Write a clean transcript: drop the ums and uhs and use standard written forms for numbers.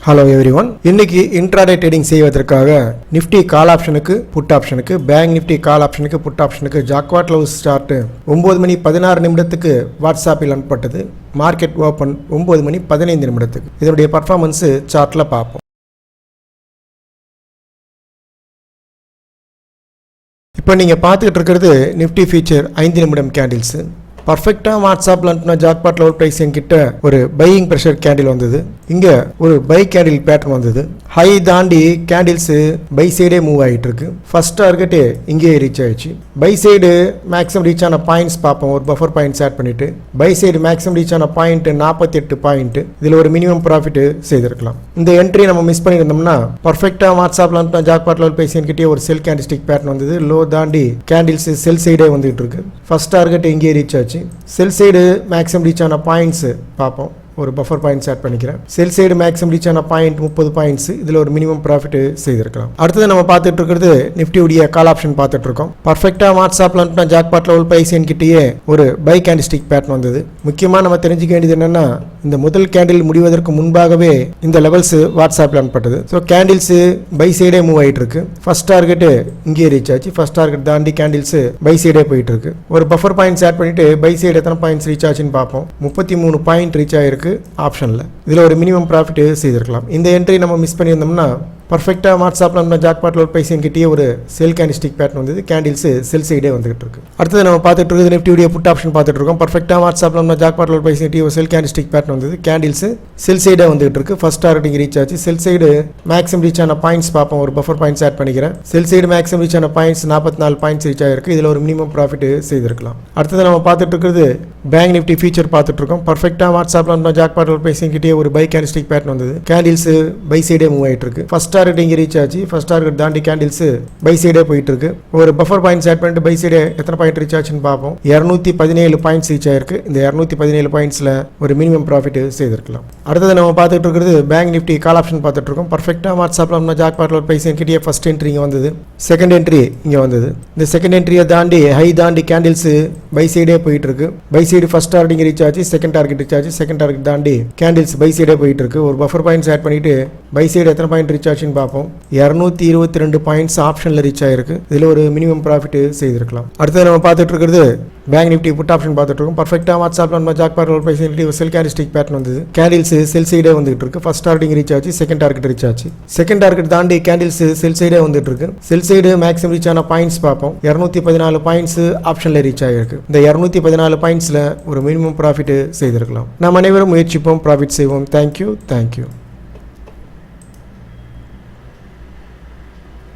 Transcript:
Hello everyone, இன்னைக்கு intraday trading செய்வதற்காக Nifty கால் ஆப்ஷனுக்கு புட் ஆப்ஷனுக்கு பேங்க் நிஃப்டி கால் ஆப்ஷனுக்கு புட் ஆப்ஷனுக்கு ஜாக்வாட் லவ்ஸ் ஸ்டார்ட் 9 மணி 16 நிமிடத்துக்கு வாட்ஸ்அப்பில் அனுப்பப்பட்டது. மார்க்கெட் ஓப்பன் 9 மணி 15 நிமிடத்துக்கு. இதனுடைய பர்ஃபார்மன்ஸ் சார்ட்ல பார்ப்போம். இப்போ நீங்கள் பார்த்துக்கிட்டு இருக்கிறது நிஃப்டி ஃபியூச்சர் 5 நிமிடம் கேண்டில்ஸ். பர்ஃபெக்டாக வாட்ஸ்அப்பில் அனுப்பின ஜாக்பாட் லெவல் ப்ரைஸ் என்கிட்ட ஒரு பையிங் ப்ரெஷர் கேண்டில் வந்தது. இங்கே ஒரு பை கேண்டில் பேட்டர்ன் வந்தது. ஹை தாண்டி கேண்டில்ஸு பை சைடே மூவ் ஆகிட்டு இருக்கு. ஃபர்ஸ்ட் டார்கெட்டு இங்கேயே ரீச் ஆயிடுச்சு. பை சைடு மேக்ஸிமம் ரீச் ஆன பாயிண்ட்ஸ் பார்ப்போம். ஒரு பஃபர் பாயிண்ட்ஸ் ஆட் பண்ணிட்டு பை சைடு மேக்ஸிமம் ரீச் ஆன பாயிண்ட் 48 பாயிண்ட். இதில் ஒரு மினிமம் ப்ராஃபிட் செய்திருக்கலாம். இந்த என்ட்ரி நம்ம மிஸ் பண்ணியிருந்தோம்னா பர்ஃபெக்டாக வாட்ஸ்அப்பில் அனுப்பின ஜாக்பாட் லெவல் ப்ரைஸ் என்கிட்டே ஒரு செல் கேண்டில்ஸ்டிக் பேட்டர்ன் வந்தது. லோ தாண்டி கேண்டில்ஸ் செல் சைடே வந்துகிட்டு இருக்கு. ஃபர்ஸ்ட் டார்கெட் இங்கேயே ரீச் ஆச்சு. செல் சைடு மேக்ஸிமம் ரீச் ஆன பாயிண்ட்ஸ் பார்ப்போம். ஒரு பஃபர் பாயிண்ட்ஸ் ஆட் பண்ணிக்கிறேன். செல் சைடு மேக்ஸிமம் ரீச் ஆன பாயிண்ட் 30 பாயிண்ட்ஸ். இதில் ஒரு மினிமம் ப்ராஃபிட் செய்திருக்கலாம். அடுத்தது நம்ம பார்த்துட்டு இருக்கிறது நிஃப்டியுடைய கால் ஆப்ஷன் பார்த்துட்டு இருக்கோம். பர்ஃபெக்டாக வாட்ஸ்அப்பில் அனுப்பின ஜாக்பாட் லெவல் ப்ரைஸ் என்கிட்டயே ஒரு பை கேண்டில்ஸ்டிக் பேட்டர்ன் வந்தது. முக்கியமாக நம்ம தெரிஞ்சுக்க வேண்டியது என்னன்னா, இந்த முதல் கேண்டில் முடிவதற்கு முன்பாகவே இந்த லெவல்ஸ் வாட்ஸ்அப்பில் அனுப்பப்பட்டது. ஸோ கேண்டில்ஸ் பை சைடே மூவ் ஆகிட்டு இருக்கு. ஃபர்ஸ்ட் டார்கெட் இங்கே ரீச் ஆச்சு. ஃபர்ஸ்ட் டார்கெட் தாண்டி கேண்டில்ஸ் பை சைடே போயிட்டு இருக்கு. ஒரு பஃபர் பாயிண்ட்ஸ் ஆட் பண்ணிட்டு பை சைடு எத்தனை பாயிண்ட்ஸ் ரீச் ஆச்சுன்னு பார்ப்போம். 33 பாயிண்ட் ரீச் ஆயிருக்கு ஆப்ஷனில். இதில் ஒரு மினிமம் ப்ராஃபிட் செய்திருக்கலாம். இந்த என்ட்ரி நம்ம மிஸ் பண்ணியிருந்தோம்னா பர்ஃபெக்டாக வாட்ஸ்அப்பில் நம்ம ஜாக்பாட் லெவல் ப்ரைஸ் என்கிட்டயே ஒரு செல் கேண்டில்ஸ்டிக் பேட்டர்ன் வந்தது. கேண்டில்ஸ் செல் சைடே வந்துகிட்டு இருக்கு. அடுத்தது நம்ம பார்த்துட்டு இருக்கிறது நிஃப்டியுடைய புட் ஆப்ஷன் பார்த்துட்டு இருக்கோம். பர்ஃபெக்டாக வாட்ஸ்அப்பில் நம்ம ஜாக்பாட் லெவல் ப்ரைஸ் என்கிட்ட ஒரு செல் கேண்டில்ஸ்டிக் பேட்டர்ன் வந்தது. கேண்டில்ஸ் செல் சைடே வந்துகிட்டு இருக்கு. ஃபர்ஸ்ட் டார்கெட் ரீச் ஆச்சு. செல் சைடு மேக்ஸிமம் ரீச் ஆன பாயிண்ட்ஸ் பார்ப்போம். ஒரு பஃபர் பாயிண்ட்ஸ் ஆட் பண்ணிக்கிறேன். செல் சைடு மேக்ஸிமம் ரீச் ஆன பாயிண்ட்ஸ் 44 பாயிண்ட்ஸ் ரீச் ஆயிருக்கு. இதில் ஒரு மினிமம் ப்ராஃபிட் செய்திருக்கலாம். அடுத்தது நம்ம பார்த்துட்டு இருக்கிறது பேங்க் நிஃப்டி ஃபியூச்சர் பார்த்துட்டு இருக்கோம். பர்ஃபெக்டாக வாட்ஸ்அப்பில் நம்ம ஜாக்பாட் லெவல் ப்ரைஸ் என்கிட்ட ஒரு பை கேண்டில்ஸ்டிக் பேட்டர்ன் வந்தது. கேண்டில்ஸ் பை சைடே மூவ் ஆயிட்டு இருக்கு. ஃபர்ஸ்ட் டார்கெட் இங்கே ரீச் ஆச்சு. ஃபர்ஸ்ட் டார்கெட் தாண்டி கேண்டில்ஸ் பை சைடே போயிட்டு இருக்கு. ஒரு பஃபர் பாயிண்ட்ஸ் ஆட் பண்ணிட்டு பை சைடே எத்தனை பாயிண்ட் ரீச் ஆச்சுன்னு பார்ப்போம். 217 பாயிண்ட்ஸ் ரீச் ஆயிருக்கு. இந்த 217 பாயிண்ட்ஸ்ல ஒரு மினிமம் ப்ராஃபிட் செய்திருக்கலாம். அடுத்தது நம்ம பார்த்துட்டு இருக்கிறது பேங்க் நிஃப்டி கால் ஆப்ஷன் பார்த்துட்டு இருக்கோம். பர்ஃபெக்டாக வாட்ஸ்அப்பில் நம்ம ஜாக்பாட் லெவல் ப்ரைஸ் என்கிட்டயே ஃபர்ஸ்ட் என்ட்ரி இங்கே வந்தது. செகண்ட் என்ட்ரி இங்கே வந்தது. இந்த செகண்ட் என்ட்ரியை தாண்டி ஹை தாண்டி கேண்டில்ஸ் பை சைடே போயிட்டு இருக்கு. By side first target reach ஆச்சு. செகண்ட் டார்கெட் ரீச் ஆச்சு. செகண்ட் டார்கெட் தாண்டி கேண்டில்ஸ் பை சைடே போயிட்டு இருக்கு. ஒரு பஃபர் பாயிண்ட்ஸ் ஆட் பண்ணிட்டு பை சைடு எத்தனை பாயிண்ட் ரீச் ஆச்சுன்னு பார்ப்போம். 222 பாயிண்ட்ஸ் ஆப்ஷன்ல ரீச் ஆயிருக்கு. இதுல ஒரு மினிமம் ப்ராஃபிட் செய்திருக்கலாம். அடுத்து நம்ம பார்த்துட்டு இருக்கிறது பேங்க் நிஃப்டி புட் ஆப்ஷன் பார்த்துட்டு இருக்கோம். பர்ஃபெக்டாக வாட்ஸ்அப்பில் நம்ம ஜாக்பாட் லெவல் ப்ரைஸ் ஒரு செல் கேண்டில்ஸ்டிக் பேட்டர்ன் வந்தது. கேண்டில்ஸ் செல் சைடே வந்துட்டு இருக்கு. ஃபர்ஸ்ட் டார்கெட் ரீச் ஆச்சு. செகண்ட் டார்கெட் ரீச் ஆச்சு. செகண்ட் டார்கெட் தாண்டி கேண்டில்ஸ் செல் சைடே வந்துட்டு இருக்கு. செல் சைடு மேக்ஸிமம் ரீச் ஆன பாயிண்ட்ஸ் பார்ப்போம். 214 பாயிண்ட்ஸ் ஆப்ஷன்ல ரீச் ஆயிருக்கு. இந்த 214 பாயிண்ட்ஸ்ல ஒரு மினிமம் ப்ராஃபிட் செய்திருக்கலாம். நாம் அனைவரும் முயற்சிப்போம், ப்ராஃபிட் செய்வோம். தேங்க்யூ.